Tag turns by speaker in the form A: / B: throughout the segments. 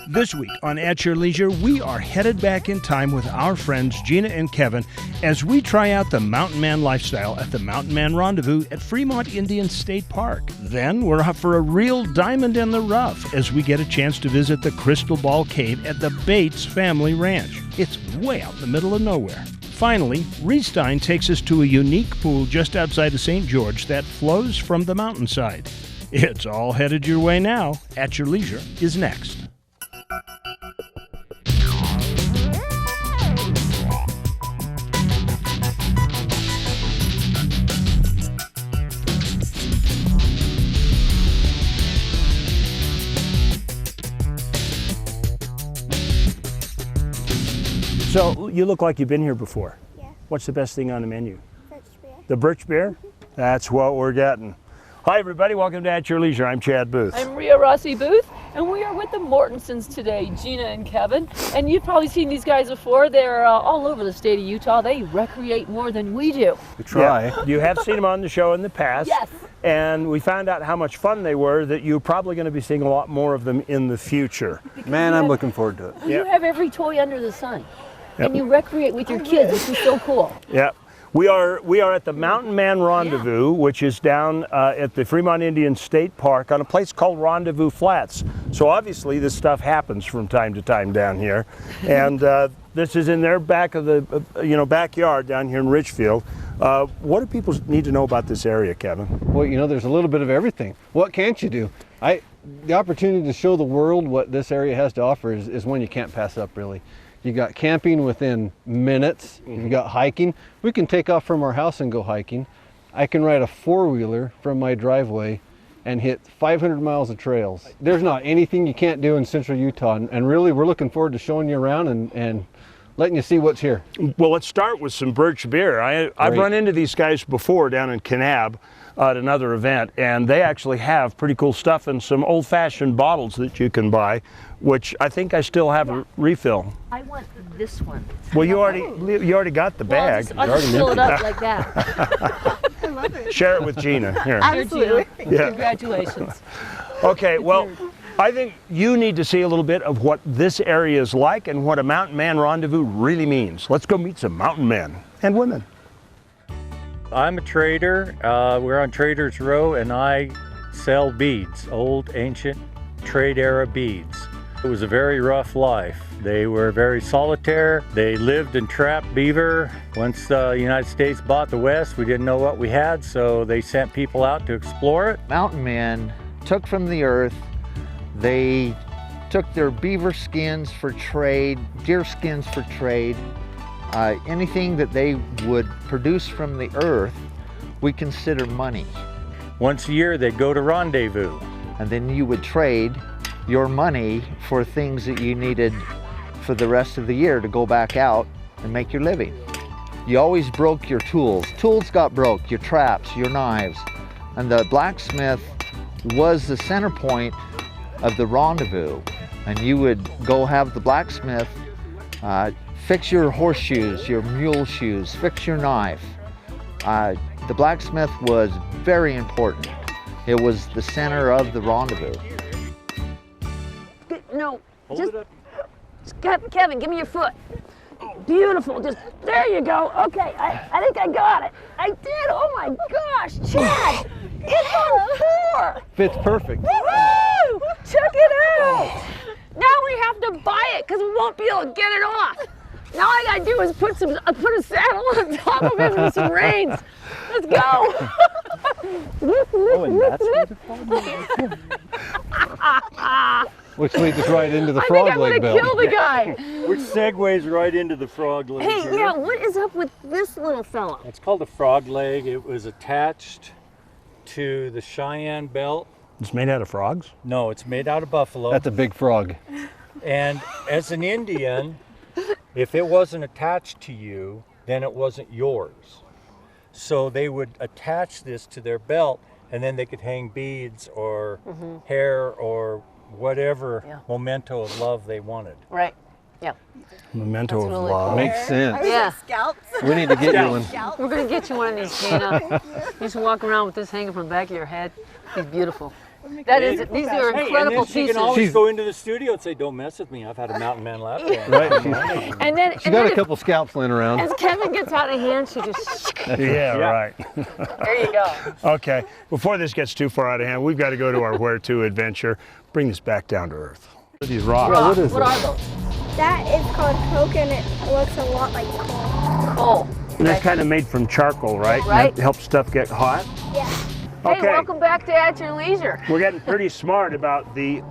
A: This week on At Your Leisure, we are headed back in time with our friends Gina and Kevin as we try out the Mountain Man lifestyle at the Mountain Man Rendezvous at Fremont Indian State Park. Then we're off for a real diamond in the rough as we get a chance to visit the Crystal Ball Cave at the Bates Family Ranch. It's way out in the middle of nowhere. Finally, Riestein takes us to a unique pool just outside of St. George that flows from the mountainside. It's all headed your way now. At Your Leisure is next. So, you look like you've been here before.
B: Yeah.
A: What's the best thing on the menu?
B: Birch beer.
A: The birch beer? That's what we're getting. Hi everybody, welcome to At Your Leisure. I'm Chad Booth.
C: I'm Ria Rossi Booth, and we are with the Mortensons today, Gina and Kevin. And you've probably seen these guys before. They're all over the state of Utah. They recreate more than we do.
A: We try. Yeah. You have seen them on the show in the past.
C: Yes.
A: And we found out how much fun they were, that you're probably going to be seeing a lot more of them in the future.
D: Man, I'm looking forward to it.
C: You have every toy under the sun. Yep. And you recreate with your kids, which is so cool.
A: Yeah. We are at the Mountain Man Rendezvous, which is down at the Fremont Indian State Park on a place called Rendezvous Flats. So obviously this stuff happens from time to time down here. And this is in their back of the backyard down here in Richfield. What do people need to know about this area, Kevin?
D: Well, there's a little bit of everything. What can't you do? The opportunity to show the world what this area has to offer is one you can't pass up, really. You got camping within minutes. You got hiking. We can take off from our house and go hiking. I can ride a four-wheeler from my driveway and hit 500 miles of trails. There's not anything you can't do in central Utah, and really we're looking forward to showing you around and letting you see what's here.
A: Well, let's start with some birch beer. I've run into these guys before down in Kanab at another event, and they actually have pretty cool stuff and some old-fashioned bottles that you can buy, which I think I still have a refill.
C: I want this one.
A: Well, you already got the bag.
C: I'll just fill it up like that.
B: I love it.
A: Share it with Gina. Here.
B: Absolutely.
A: Yeah.
C: Congratulations.
A: Okay, well, I think you need to see a little bit of what this area is like and what a Mountain Man Rendezvous really means. Let's go meet some mountain men and women.
E: I'm a trader. We're on Traders Row, and I sell beads, old ancient trade era beads. It was a very rough life. They were very solitary. They lived and trapped beaver. Once the United States bought the West, we didn't know what we had, so they sent people out to explore it.
F: Mountain men took from the earth. They took their beaver skins for trade, deer skins for trade. Anything that they would produce from the earth, we consider money.
E: Once a year, they'd go to Rendezvous.
F: And then you would trade your money for things that you needed for the rest of the year to go back out and make your living. You always broke your tools. Tools got broke, your traps, your knives. And the blacksmith was the center point of the rendezvous. And you would go have the blacksmith fix your horseshoes, your mule shoes, fix your knife. The blacksmith was very important. It was the center of the rendezvous.
C: No, just Kevin, give me your foot. Beautiful, just, there you go. Okay, I think I got it. I did, oh my gosh, Chad, it's on 4.
D: Fits perfect.
C: Woo! Check it out. Now we have to buy it because we won't be able to get it off. Now all I gotta do is put a saddle on top of it with some reins. Let's go.
D: Oh, and that's where the problem is. Which leads us right into the frog leg belt.
C: I think I'm gonna kill the guy.
E: Which segues right into the frog leg.
C: Hey,
E: here.
C: yeah, what is up with this little fella?
E: It's called a frog leg. It was attached to the Cheyenne belt.
A: It's made out of frogs?
E: No, it's made out of buffalo.
D: That's a big frog.
E: And as an Indian, if it wasn't attached to you, then it wasn't yours. So they would attach this to their belt, and then they could hang beads or hair or whatever memento of love they wanted.
C: Right. Yeah.
A: Memento
C: That's
A: of
C: really
A: love.
C: cool.
D: Makes sense.
C: Yeah.
B: Scalps.
D: We need to get you one.
C: We're gonna get you one of these, Gina. You just walk around with this hanging from the back of your head. He's beautiful. That is, these are incredible
E: and then she
C: pieces.
E: can always go into the studio and say, "Don't mess with me. I've had a Mountain Man lap dance."
D: Right.
C: And then,
D: She's got a couple scalps laying around.
C: as Kevin gets out of hand, she just.
A: Yeah, right.
C: There you go.
A: Okay, before this gets too far out of hand, we've got to go to our where to adventure. Bring this back down to earth. These rocks.
D: What is
C: What
D: it?
C: are those?
B: That is called coke and it looks a lot like coal.
C: Coal.
A: And that's kind of made from charcoal, right?
C: Right.
A: And that helps stuff get hot.
B: Yeah.
C: Hey,
A: Okay.
C: welcome back to At Your Leisure.
A: We're getting pretty smart about the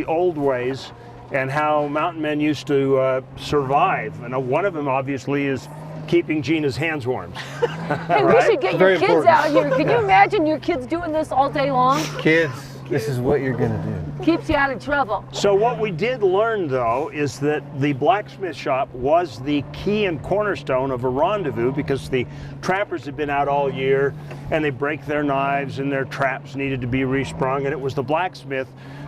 A: old ways and how mountain men used to survive. And one of them obviously is keeping Gina's hands warm.
C: Hey, we should get
D: Very
C: your kids
D: important.
C: out here. Can you imagine your kids doing this all day long?
D: Kids, this is what you're gonna do.
C: Keeps you out of trouble.
A: So what we did learn, though, is that the blacksmith shop was the key and cornerstone of a rendezvous because the trappers had been out all year and they break their knives and their traps needed to be resprung, and it was the blacksmith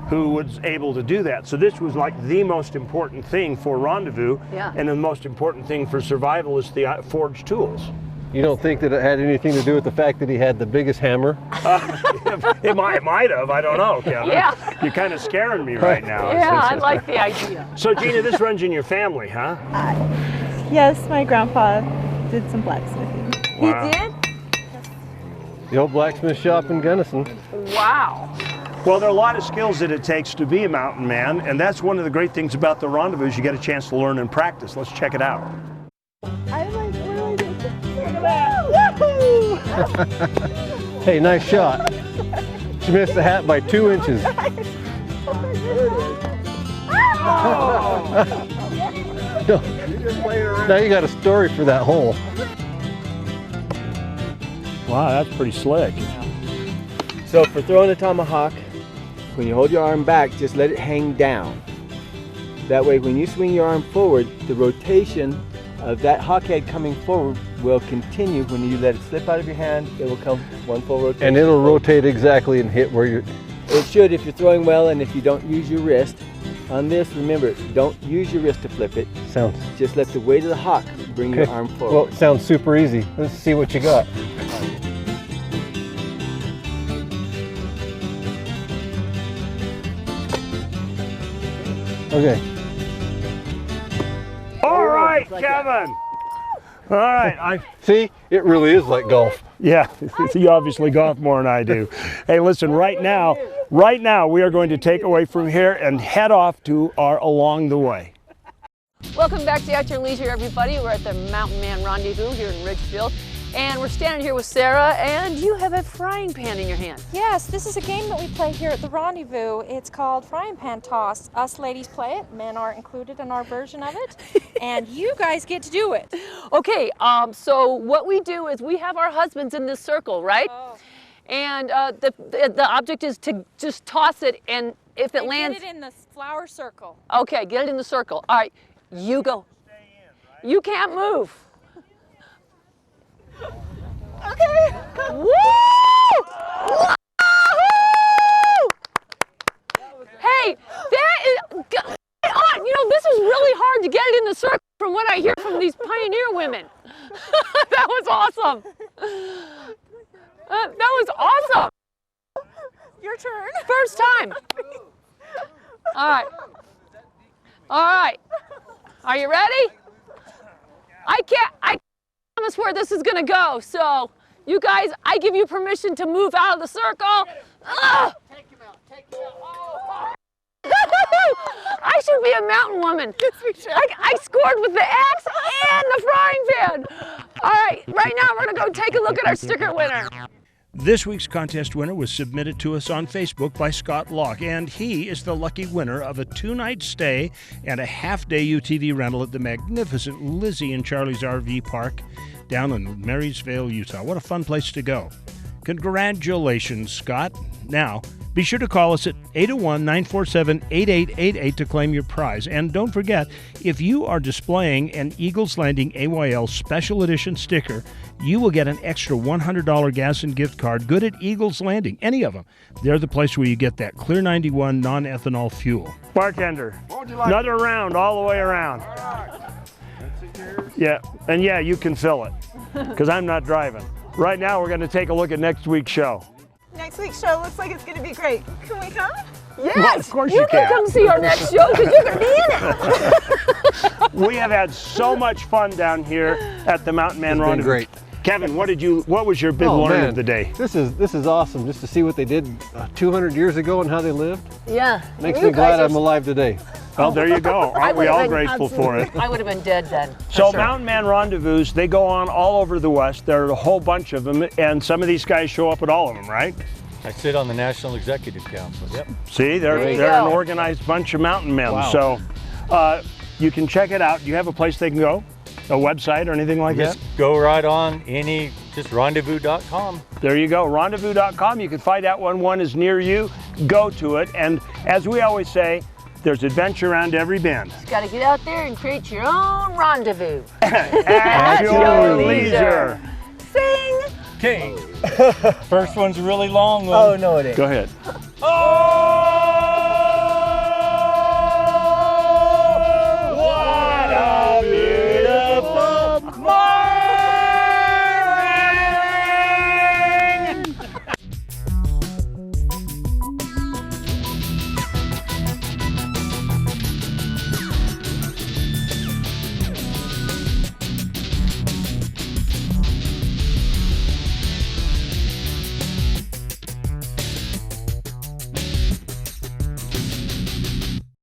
A: who was able to do that. So this was like the most important thing for rendezvous,
C: Yeah.
A: and the most important thing for survival is the forged tools.
D: You don't think that it had anything to do with the fact that he had the biggest hammer?
A: It might have, I don't know, Kevin.
C: Yeah.
A: You're kind of scaring me right now.
C: Yeah, I like the idea.
A: So Gina, this runs in your family, huh?
G: Yes, my grandpa did some blacksmithing.
A: Wow.
C: He did?
D: The old blacksmith shop in Gunnison.
C: Wow.
A: Well, there are a lot of skills that it takes to be a mountain man, and that's one of the great things about the rendezvous. You get a chance to learn and practice. Let's check it out.
G: I like really did.
D: Hey, nice shot. She missed the hat by 2 inches. Now you got a story for that hole.
A: Wow, that's pretty slick.
H: So for throwing a tomahawk, when you hold your arm back, just let it hang down. That way when you swing your arm forward, the rotation of that hawk head coming forward will continue. When you let it slip out of your hand, it will come one full rotation.
D: And it'll rotate exactly and hit where you're...
H: It should if you're throwing well and if you don't use your wrist. On this, remember, don't use your wrist to flip it.
D: Sounds...
H: Just let the weight of the hawk bring your arm forward.
D: Well, it sounds super easy. Let's see what you got. Okay.
A: All right, Kevin. All right,
D: See, it really is like golf.
A: yeah, you obviously golf more than I do. Hey, listen, right now, we are going to take away from here and head off to our along the way.
C: Welcome back to At Your Leisure, everybody. We're at the Mountain Man Rendezvous here in Ridgefield. And we're standing here with Sarah, and you have a frying pan in your hand.
I: Yes, this is a game that we play here at the Rendezvous. It's called Frying Pan Toss. Us ladies play it. Men aren't included in our version of it. And you guys get to do it.
C: Okay, so what we do is we have our husbands in this circle, right?
I: Oh.
C: And the object is to just toss it, and if it lands...
I: Get it in the flower circle.
C: Okay, get it in the circle. All right, you go. You can't move. Okay. Woo! Woo-hoo! Hey, that is on. You know, this is really hard to get it in the circle from what I hear from these pioneer women. That was awesome. That was awesome.
I: Your turn.
C: First time. All right. All right. Are you ready? I can't promise where this is gonna go, so you guys, I give you permission to move out of the circle. Ugh. Take him out. Oh. I should be a mountain woman. Yes, we should. I scored with the axe and the frying pan. All right, right now we're gonna go take a look at our sticker winner.
A: This week's contest winner was submitted to us on Facebook by Scott Locke, and he is the lucky winner of a 2-night stay and a half-day UTV rental at the magnificent Lizzie and Charlie's RV Park down in Marysville, Utah. What a fun place to go. Congratulations, Scott. Now, be sure to call us at 801-947-8888 to claim your prize. And don't forget, if you are displaying an Eagles Landing AYL Special Edition sticker, you will get an extra $100 gas and gift card good at Eagles Landing, any of them. They're the place where you get that Clear 91 non-ethanol fuel. Bartender, another round all the way around. Yeah, and yeah, you can fill it, because I'm not driving. Right now, we're going to take a look at next week's show.
G: Next week's show looks like it's going to be great. Can we come?
C: Yes,
A: Well, of course
C: you
A: you
C: can
A: can.
C: come see our next show because you're going to be in it.
A: We have had so much fun down here at the Mountain Man
D: It's been
A: Rendezvous.
D: great.
A: Kevin, what was your big learning of the day?
D: This is awesome, just to see what they did 200 years ago and how they lived.
C: Yeah.
D: Makes
C: You
D: me glad
C: guys
D: I'm alive today.
A: Well, there you go. Aren't we all grateful for it?
C: I would have been dead then.
A: So Mountain Man Rendezvous, they go on all over the West. There are a whole bunch of them, and some of these guys show up at all of them, right?
E: I sit on the National Executive Council. Yep.
A: See, they're
C: There you
A: an
C: go.
A: organized bunch of mountain men.
D: Wow.
A: So you can check it out. Do you have a place they can go? A website or anything like
E: Just
A: that?
E: go right on just rendezvous.com.
A: There you go, rendezvous.com. You can find out when one is near you. Go to it. And as we always say, there's adventure around every bend.
C: You got to get out there and create your own rendezvous.
A: At your leisure.
C: Sing.
E: Okay. First one's really long one.
H: Oh, no, it ain't.
A: Go ahead.